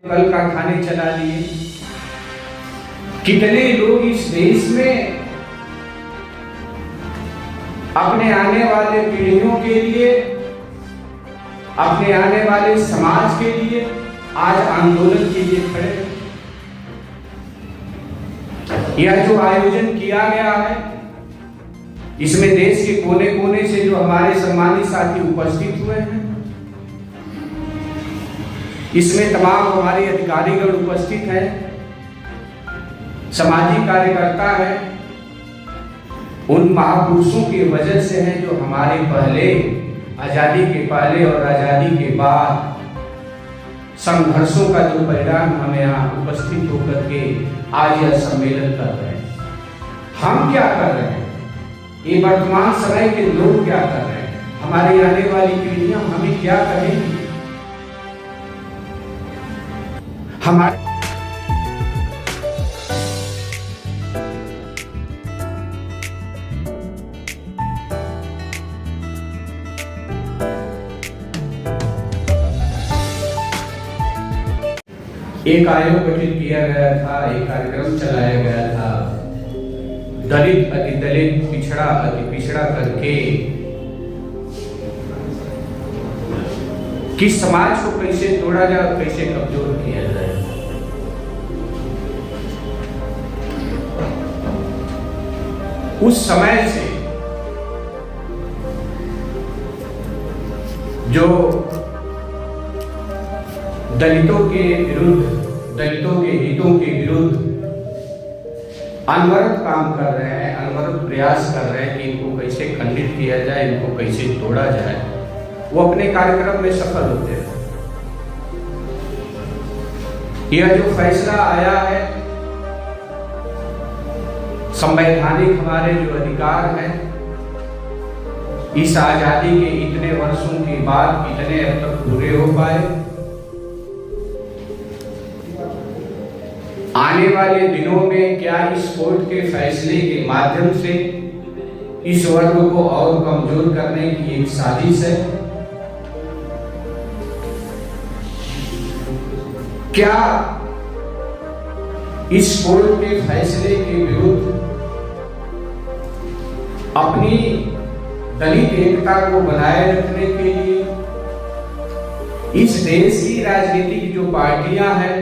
कल कारखाने चला लिए। कितने लोग इस देश में अपने आने वाले पीढ़ियों के लिए, अपने आने वाले समाज के लिए आज आंदोलन के लिए खड़े। यह जो आयोजन किया गया है, इसमें देश के कोने कोने से जो हमारे सम्मानित साथी उपस्थित हुए हैं, इसमें तमाम हमारे अधिकारीगण उपस्थित हैं, सामाजिक कार्यकर्ता हैं, उन महापुरुषों की वजह से हैं जो हमारे पहले, आजादी के पहले और आजादी के बाद संघर्षों का जो परिणाम हम यहाँ उपस्थित होकर के आज यह सम्मेलन कर रहे हैं। हम क्या कर रहे हैं, ये वर्तमान समय के लोग क्या कर रहे हैं, हमारी आने वाली पीढ़ियां हमें क्या करेंगी। हमारे एक आयोग गठित किया गया था, एक कार्यक्रम चलाया गया था, दलित अति दलित, पिछड़ा अति पिछड़ा करके कि समाज को कैसे तोड़ा जाए, कैसे कमजोर किया जाए। उस समय से जो दलितों के विरुद्ध, दलितों के हितों के विरुद्ध अनवरत काम कर रहे हैं, अनवरत प्रयास कर रहे हैं कि इनको कैसे खंडित किया जाए, इनको कैसे तोड़ा जाए, वो अपने कार्यक्रम में सफल होते हैं। यह जो फैसला आया है, संवैधानिक हमारे जो अधिकार हैं, इस आजादी के इतने वर्षों के बाद इतने अब तक पूरे हो पाए। आने वाले दिनों में क्या इस कोर्ट के फैसले के माध्यम से इस वर्ग को और कमजोर करने की एक साजिश है? क्या इस कोर्ट के फैसले के विरुद्ध अपनी दलित एकता को बनाए रखने के लिए इस देश की राजनीतिक जो पार्टियां हैं,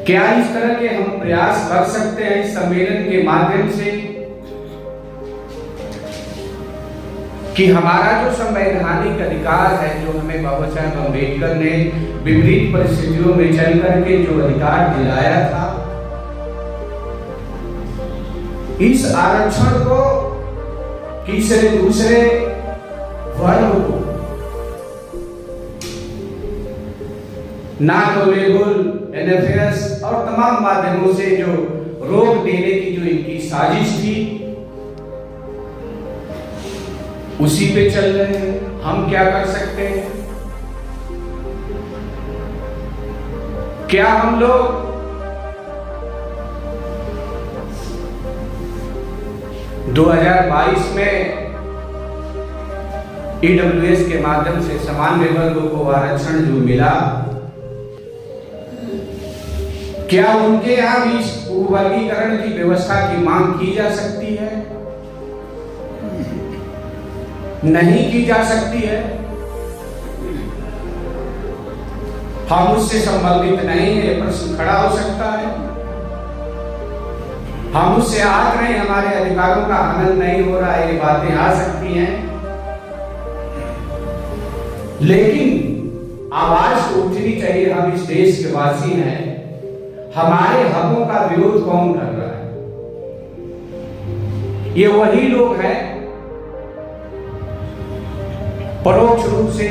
क्या इस तरह के हम प्रयास कर सकते हैं इस सम्मेलन के माध्यम से कि हमारा जो संवैधानिक अधिकार है, जो हमें बाबा साहेब अम्बेडकर ने विपरीत परिस्थितियों में चल करके जो अधिकार दिलाया था, इस आरक्षण को किसी दूसरे वर्ग को नॉन अवेलेबल, एनएफएस और तमाम माध्यमों से जो रोक देने की जो इनकी साजिश थी, उसी पे चल रहे हैं। हम क्या कर सकते हैं? क्या हम लोग दो 2022 में ईडब्ल्यूएस के माध्यम से सामान्य वर्गों को आरक्षण जो मिला, क्या उनके यहां भी इस वर्गीकरण की व्यवस्था की मांग की जा सकती है? नहीं की जा सकती है। हम उससे संबंधित नहीं है, प्रश्न खड़ा हो सकता है। हम उससे आज नहीं, हमारे अधिकारों का हनन नहीं हो रहा है, ये बातें आ सकती हैं, लेकिन आवाज तो उठनी चाहिए। हम इस देश के वासी हैं, हमारे हकों का विरोध कौन कर रहा है? ये वही लोग हैं परोक्ष रूप से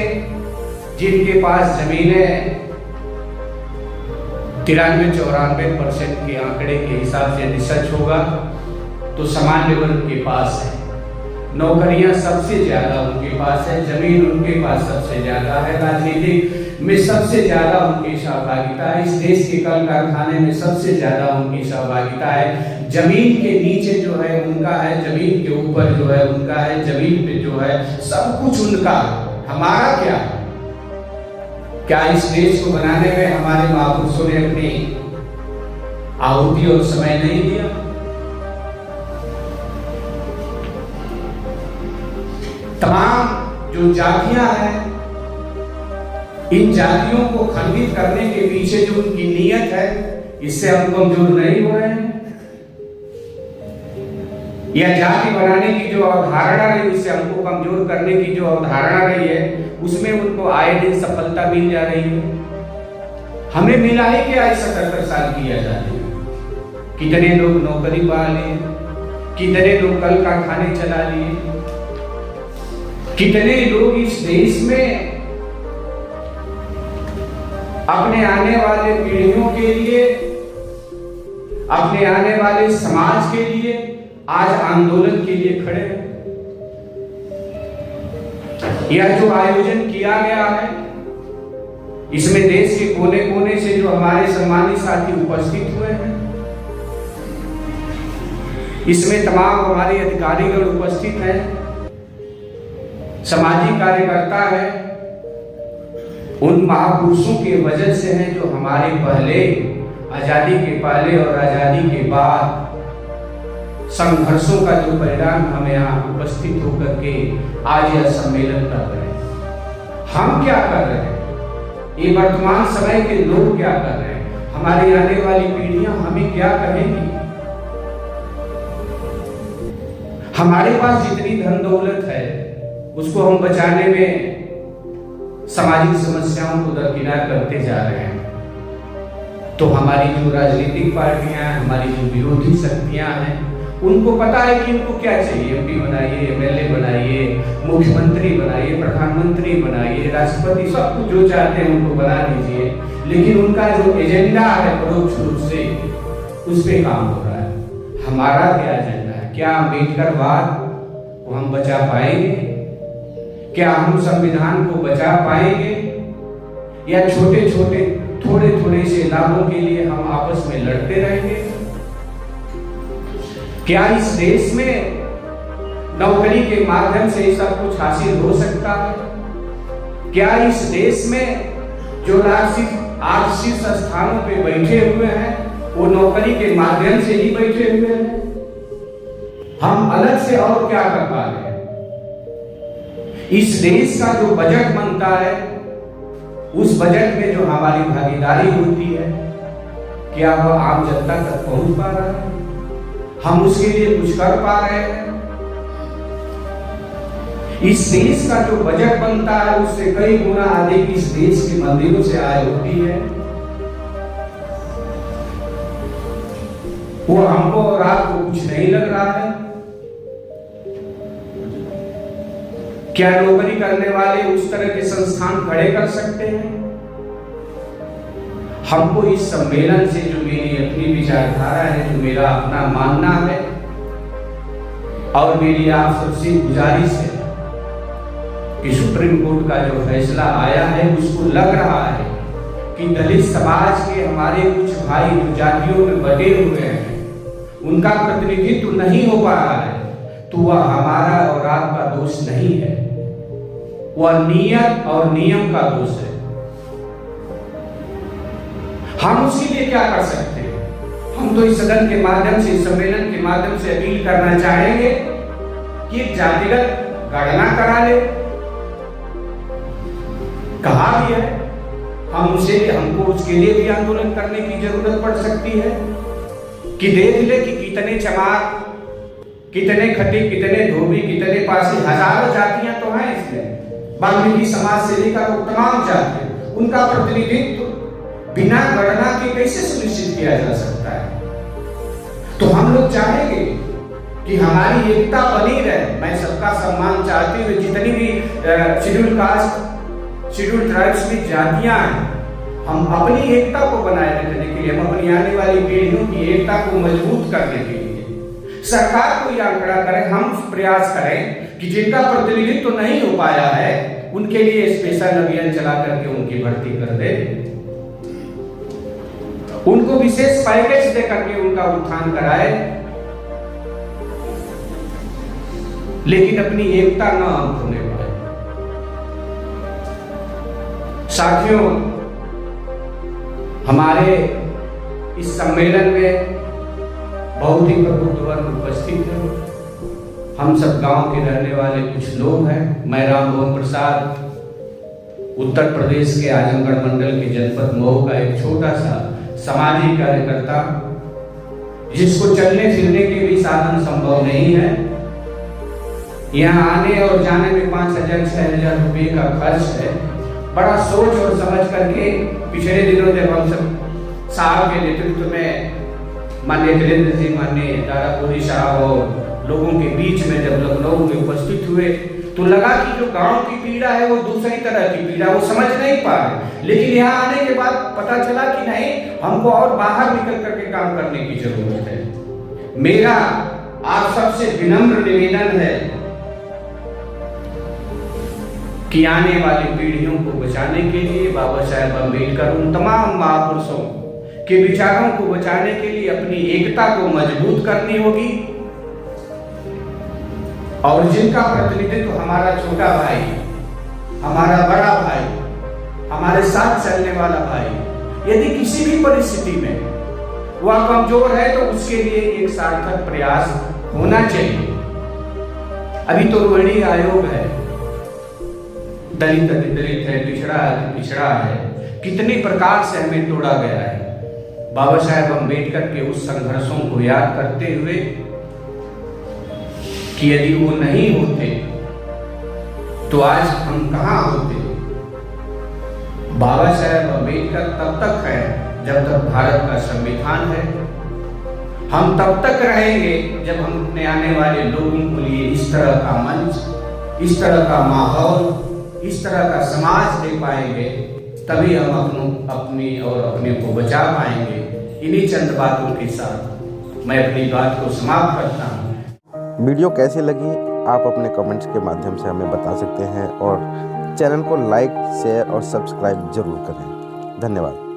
जिनके पास जमीनें 93-94% के आंकड़े के हिसाब से यदि सच होगा तो सामान्य वर्ग के पास है। नौकरियां सबसे ज्यादा उनके पास है, जमीन उनके पास सबसे ज्यादा है, राजनीतिक में सबसे ज्यादा उनकी सहभागिता है, इस देश के कल कारखाने में सबसे ज्यादा उनकी सहभागिता है। जमीन के नीचे जो है उनका है, जमीन के ऊपर जो है उनका है, जमीन पे जो है सब कुछ उनका। हमारा क्या है? क्या इस देश को बनाने में हमारे महापुरुषों ने अपनी आहुति और समय नहीं दिया? तमाम जो जातियां हैं, इन जातियों को खंडित करने के पीछे जो उनकी नीयत है, इससे हम कमजोर नहीं हो रहे हैं। यह जाति बनाने की जो अवधारणा रही, उससे हमको कमजोर करने की जो अवधारणा रही है, उसमें उनको आए दिन सफलता मिल जा रही है। हमें मिला है कि आज 77 साल की आजादी, कितने लोग नौकरी पा लिए, कितने लोग कल कारखाने चला लिए, कितने लोग इस देश में अपने आने वाले पीढ़ियों के लिए, अपने आने वाले समाज के लिए आज आंदोलन के लिए खड़े हैं। यह जो आयोजन किया गया है, इसमें देश के कोने कोने से जो हमारे सम्मानित साथी उपस्थित हुए हैं, इसमें तमाम हमारे अधिकारीगण उपस्थित हैं, सामाजिक कार्यकर्ता है, उन महापुरुषों की वजह से हैं जो हमारे पहले, आजादी के पहले और आजादी के बाद संघर्षों का जो परिणाम हमें यहाँ उपस्थित होकर के आज यह सम्मेलन कर रहे हैं। हम क्या कर रहे हैं? ये वर्तमान समय के लोग क्या कर रहे हैं? हमारी आने वाली पीढ़ियां हमें क्या कहेंगी? हमारे पास जितनी धन दौलत है, उसको हम बचाने में सामाजिक समस्याओं को दरकिनार करते जा रहे हैं। तो हमारी जो राजनीतिक पार्टियां हैं, हमारी जो विरोधी शक्तियां हैं, उनको पता है कि इनको क्या चाहिए। एमपी बनाइए, एमएलए बनाइए, मुख्यमंत्री बनाइए, प्रधानमंत्री बनाइए, राष्ट्रपति, सब कुछ जो चाहते हैं उनको बना दीजिए, लेकिन उनका जो एजेंडा है परोक्ष रूप से उस पर काम हो रहा है। हमारा क्या एजेंडा है? क्या अम्बेडकरवाद को हम बचा पाएंगे? क्या हम संविधान को बचा पाएंगे? या छोटे छोटे थोड़े थोड़े से लाभों के लिए हम आपस में लड़ते रहेंगे? क्या इस देश में नौकरी के माध्यम से सब कुछ हासिल हो सकता है? क्या इस देश में जो आज शीर्ष स्थानों पे बैठे हुए हैं, वो नौकरी के माध्यम से ही बैठे हुए हैं? हम अलग से और क्या कर पा रहे हैं? इस देश का जो बजट बनता है, उस बजट में जो हमारी भागीदारी होती है, क्या वह आम जनता तक पहुंच पा रहा है? हम उसके लिए कुछ कर पा रहे हैं? इस देश का जो बजट बनता है, उससे कई गुना अधिक इस देश के मंदिरों से आय होती है। वो हमको और आपको कुछ नहीं लग रहा है? क्या नौकरी करने वाले उस तरह के संस्थान खड़े कर सकते हैं? हमको इस सम्मेलन से जो मेरी अपनी विचारधारा है, जो मेरा अपना मानना है, और मेरी आप सबसे गुजारिश है कि सुप्रीम कोर्ट का जो फैसला आया है, उसको लग रहा है कि दलित समाज के हमारे कुछ भाई जो जातियों में बटे हुए हैं, उनका प्रतिनिधित्व नहीं हो पा रहा है, तो वह हमारा और आपका दोष नहीं है, वह नियत और नियम का दोष है। हम उसके लिए क्या कर सकते हैं? हम तो इस सदन के माध्यम से, इस सम्मेलन के माध्यम से अपील करना चाहेंगे कि एक जातिगत गणना करा ले। कहा भी है, हमको उसके लिए भी आंदोलन करने की जरूरत पड़ सकती है कि देख ले कि कितने चमार, कितने खटी, कितने धोबी, कितने पासी, हजारों जातियां तो हैं इसमें। वाल्मीकि समाज से लेकर तमाम जातियां, उनका प्रतिनिधित्व बिना गणना के कैसे सुनिश्चित किया जा सकता है? तो हम लोग चाहेंगे कि हमारी एकता बनी रहे। मैं सबका सम्मान चाहती हूँ। जितनी भी शेड्यूल कास्ट, शेड्यूल ट्राइब्स की जातियां हैं, हम अपनी एकता को बनाए रखने के लिए, हम अपनी आने वाली पीढ़ियों की एकता को मजबूत करने के लिए सरकार को यह आंकड़ा करें, हम प्रयास करें कि जिनका प्रतिनिधित्व तो नहीं हो पाया है, उनके लिए स्पेशल अभियान चला करके उनकी भर्ती कर दे, उनको विशेष पैकेज दे करके उनका उत्थान कराए, लेकिन अपनी एकता न होने पाए। साथियों, हमारे इस सम्मेलन में बहुत ही प्रबुद्ध वर्ग उपस्थित है। हम सब गांव के रहने वाले कुछ लोग हैं। मैं राम भवन प्रसाद, उत्तर प्रदेश के आजमगढ़ मंडल के जनपद मऊ का एक छोटा सा सामाजिक कार्यकर्ता, जिसको चलने फिरने के भी साधन संभव नहीं है। यहाँ आने और जाने में 5,000-6,000 रुपये का खर्च है। बड़ा सोच और समझ करके पिछले दिनों जब हम सब साहब के नेतृत्व में माननीय धीरेन्द्र जी, माननीय दारापुरी साहब और लोगों के बीच में जब लखनऊ में उपस्थित हुए तो लगा कि जो गांव की पीड़ा है वो दूसरी तरह की पीड़ा, वो समझ नहीं पा रहे। लेकिन यहाँ आने के बाद पता चला कि नहीं, हमको और बाहर निकल करके काम करने की जरूरत है। मेरा आप सबसे विनम्र निवेदन है कि आने वाली पीढ़ियों को बचाने के लिए बाबा साहेब अम्बेडकर उन तमाम महापुरुषों के विचारों को बचाने के लिए अपनी एकता को मजबूत करनी होगी, और जिनका प्रतिनिधित्व हमारा छोटा भाई, हमारा बड़ा भाई, हमारे साथ चलने वाला भाई, यदि किसी भी परिस्थिति में वह कमजोर है तो उसके लिए एक सार्थक प्रयास होना चाहिए। अभी तो रोहिणी आयोग है, दलित दलित है, पिछड़ा है, कितनी प्रकार से हमें तोड़ा गया है। बाबा साहेब अम्बेडकर के उस संघर्षों को याद करते हुए कि यदि वो नहीं होते तो आज हम कहाँ होते। बाबा साहेब अम्बेडकर तब तक है जब तक भारत का संविधान है। हम तब तक रहेंगे जब हम अपने आने वाले लोगों के लिए इस तरह का मंच, इस तरह का माहौल, इस तरह का समाज दे पाएंगे, तभी हम अपनी और अपने को बचा पाएंगे। इन्हीं चंद बातों के साथ मैं अपनी बात को समाप्त करता हूँ। वीडियो कैसी लगी आप अपने कमेंट्स के माध्यम से हमें बता सकते हैं, और चैनल को लाइक, शेयर और सब्सक्राइब जरूर करें। धन्यवाद।